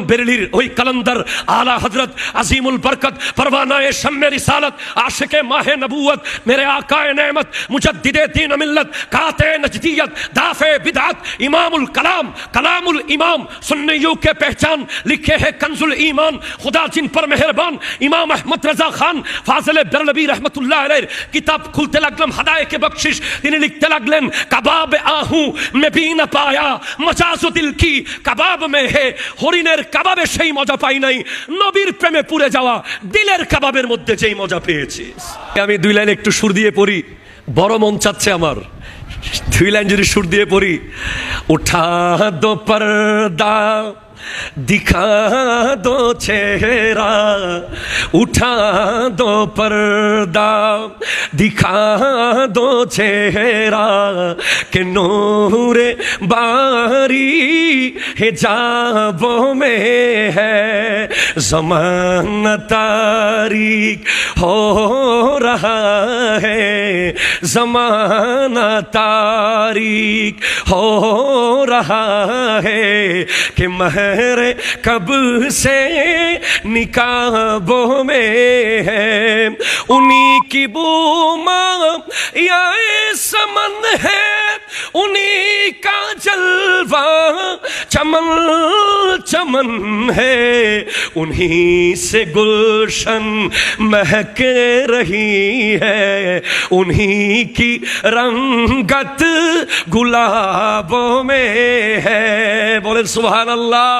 बेरलिर ওই कलंदर आला हजरत अजीमुल बरकत परवानाए शम्मे रिसालत आशिके माहे नबूवत मेरे आकाए नेमत मुजद्दिदे दीन मिल्लत काते नजदियत दाफे बिदअत इमामुल कलाम कलामुल इमाम सुन्नियों के पहचान लिखे है कंजुल ईमान खुदा जिन पर मेहरबान इमाम अहमद रजा खान फाजिल बेरलवी रहमतुल्लाह अलैह किताब खुलते लगलम हदाये के बख्शिश তিনি লিখতে লাগলেন कबाब आहू में भी न पाया मजाजु दिल की कबाब में है হরিণের কাবাবে সেই মজা পাই নাই নবীর প্রেমে পুড়ে যাওয়া দিলের কাবাবের মধ্যে যেই মজা পেয়েছি। আমি দুই লাইন একটু সুর দিয়ে পড়ি, বড় মন চাচ্ছে আমার, দুই লাইন যদি সুর দিয়ে পড়ি। উঠা দো পর্দা दिखा दो चेहरा उठा दो पर्दा दिखा दो चेहरा के नूरे बारी हिजाबों में है ज़माना तारीक हो रहा है ज़माना तारीक हो रहा है कि महरे कब से निकाबों में है उन्हीं की बूमा या समन है उन्हीं का जलवा चमन चमन है उन्हीं से गुलशन महक रही है उन्हीं की रंगत गुलाबों में है। बोले सुभान अल्लाह।